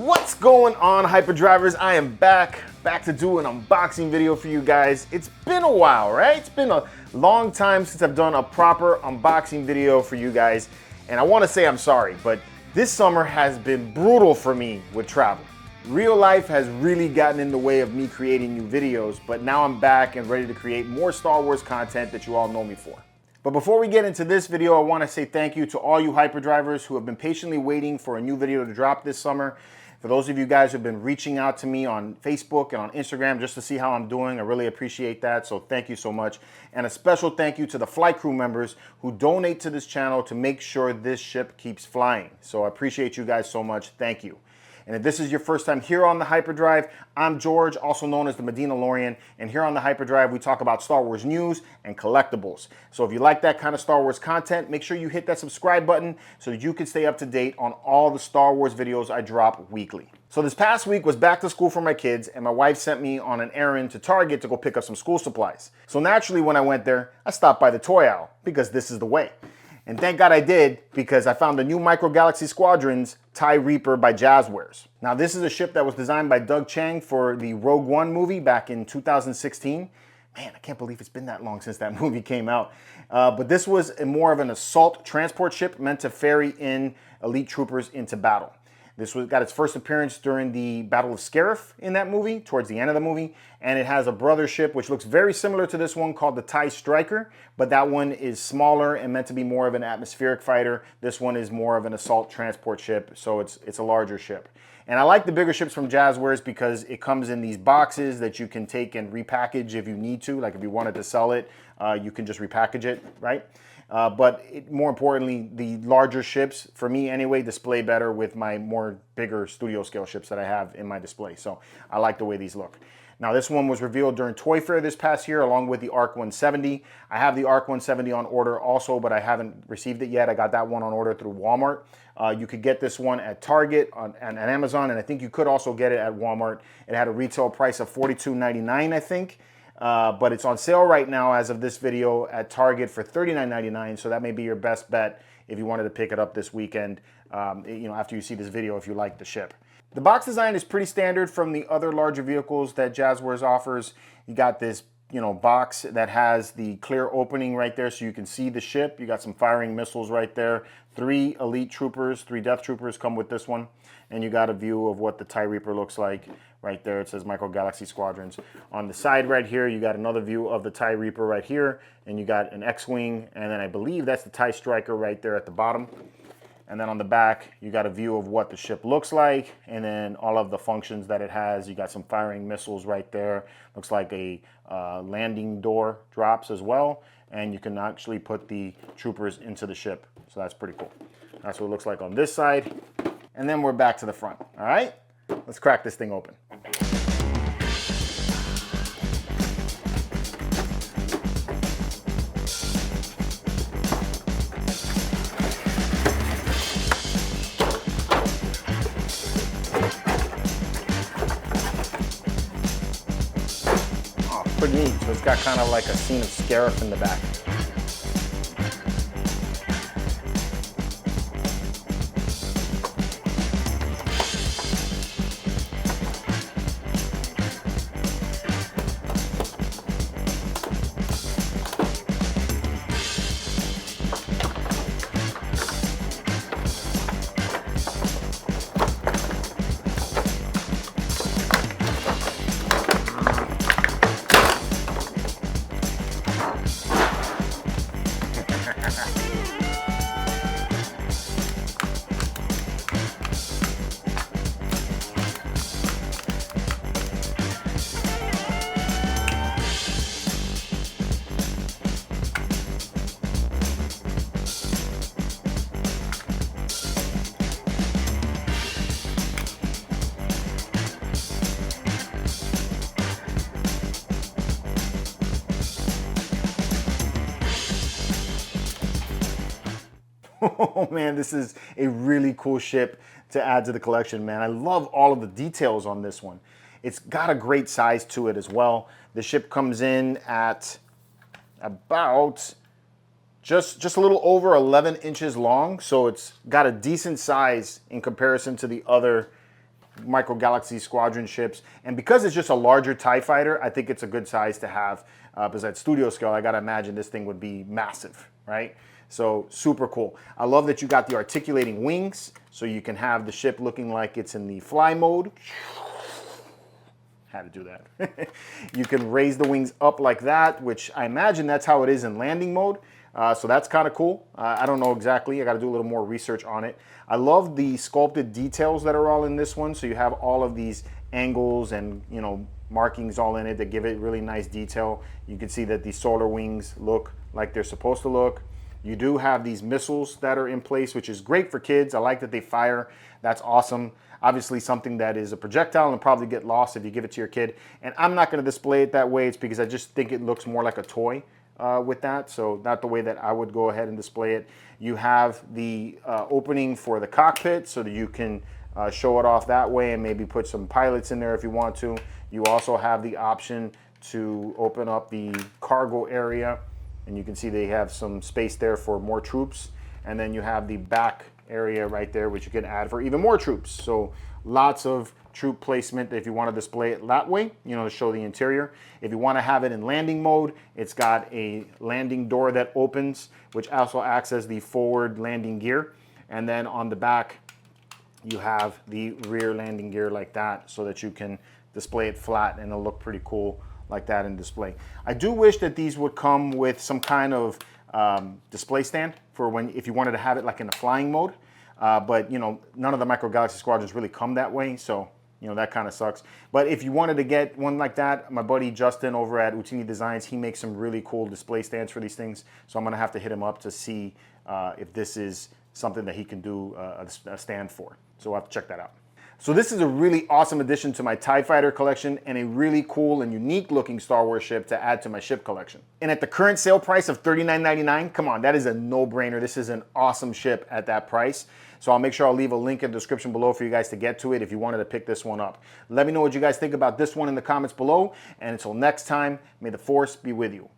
What's going on, Hyperdrivers? I am back to do an unboxing video for you guys. It's been a while, right? It's been a long time since I've done a proper unboxing video for you guys. And I want to say I'm sorry, but this summer has been brutal for me with travel. Real life has really gotten in the way of me creating new videos, but now I'm back and ready to create more Star Wars content that you all know me for. But before we get into this video, I want to say thank you to all you Hyperdrivers who have been patiently waiting for a new video to drop this summer. For those of you guys who have been reaching out to me on Facebook and on Instagram just to see how I'm doing, I really appreciate that. So thank you so much. And a special thank you to the flight crew members who donate to this channel to make sure this ship keeps flying. So I appreciate you guys so much. Thank you. And if this is your first time here on the Hyperdrive, I'm George, also known as the Medinalorian, and here on the Hyperdrive we talk about Star Wars news and collectibles. So if you like that kind of Star Wars content, make sure you hit that subscribe button so that you can stay up to date on all the Star Wars videos I drop weekly. So this past week was back to school for my kids, and my wife sent me on an errand to Target to go pick up some school supplies. So naturally when I went there, I stopped by the Toy Owl, because this is the way. And thank God I did, because I found the new Micro Galaxy Squadron's TIE Reaper by Jazwares. Now this is a ship that was designed by Doug Chiang for the Rogue One movie back in 2016. Man, I can't believe it's been that long since that movie came out. But this was more of an assault transport ship meant to ferry in elite troopers into battle. This got its first appearance during the Battle of Scarif in that movie, towards the end of the movie. And it has a brother ship which looks very similar to this one called the TIE Striker, but that one is smaller and meant to be more of an atmospheric fighter. This one is more of an assault transport ship, so it's a larger ship. And I like the bigger ships from Jazwares because it comes in these boxes that you can take and repackage if you need to. Like if you wanted to sell it, you can just repackage it, right? More importantly, the larger ships, for me anyway, display better with my bigger studio scale ships that I have in my display. So I like the way these look. Now this one was revealed during Toy Fair this past year along with the ARC 170. I have the ARC 170 on order also, but I haven't received it yet. I got that one on order through Walmart. You could get this one at Target and at Amazon, and I think you could also get it at Walmart. It had a retail price of $42.99, I think. But it's on sale right now as of this video at Target for $39.99, so that may be your best bet if you wanted to pick it up this weekend, after you see this video, if you like the ship. The box design is pretty standard from the other larger vehicles that Jazwares offers. You got this box that has the clear opening right there so you can see the ship. You got some firing missiles right there. 3 elite troopers, 3 death troopers come with this one. And you got a view of what the TIE Reaper looks like right there. It says Micro Galaxy Squadrons. On the side right here, you got another view of the TIE Reaper right here. And you got an X-Wing, and then I believe that's the TIE Striker right there at the bottom. And then on the back, you got a view of what the ship looks like, and then all of the functions that it has. You got some firing missiles right there. Looks like a landing door drops as well, and you can actually put the troopers into the ship. So that's pretty cool. That's what it looks like on this side. And then we're back to the front, all right? Let's crack this thing open. Pretty neat. So it's got kind of like a scene of Scarif in the back. Oh man, this is a really cool ship to add to the collection, man. I love all of the details on this one. It's got a great size to it as well. The ship comes in at about just a little over 11 inches long, so it's got a decent size in comparison to the other Micro Galaxy Squadron ships, and because it's just a larger TIE fighter, I think it's a good size to have, because at studio scale, I gotta imagine this thing would be massive, right? So super cool. I love that you got the articulating wings, so you can have the ship looking like it's in the fly mode. Had to do that. You can raise the wings up like that, which I imagine that's how it is in landing mode. So that's kind of cool. I don't know exactly. I got to do a little more research on it. I love the sculpted details that are all in this one. So you have all of these angles and, you know, markings all in it that give it really nice detail. You can see that the solar wings look like they're supposed to look. You do have these missiles that are in place, which is great for kids. I like that they fire. That's awesome. Obviously something that is a projectile and probably get lost if you give it to your kid. And I'm not going to display it that way. It's because I just think it looks more like a toy with that. So not the way that I would go ahead and display it. You have the opening for the cockpit so that you can show it off that way and maybe put some pilots in there if you want to. You also have the option to open up the cargo area, and you can see they have some space there for more troops. And then you have the back area right there, which you can add for even more troops. So lots of troop placement if you want to display it that way, you know, to show the interior. If you want to have it in landing mode, it's got a landing door that opens, which also acts as the forward landing gear. And then on the back, you have the rear landing gear like that, so that you can display it flat and it'll look pretty cool like that in display. I do wish that these would come with some kind of display stand for when, if you wanted to have it like in the flying mode. But you know, none of the Micro Galaxy Squadrons really come that way, so you know, that kind of sucks. But if you wanted to get one like that, my buddy Justin over at Utini Designs, he makes some really cool display stands for these things. So I'm gonna have to hit him up to see if this is something that he can do a stand for. So we'll have to check that out. So this is a really awesome addition to my TIE Fighter collection and a really cool and unique looking Star Wars ship to add to my ship collection. And at the current sale price of $39.99, come on, that is a no-brainer. This is an awesome ship at that price. So I'll make sure I'll leave a link in the description below for you guys to get to it if you wanted to pick this one up. Let me know what you guys think about this one in the comments below. And until next time, may the Force be with you.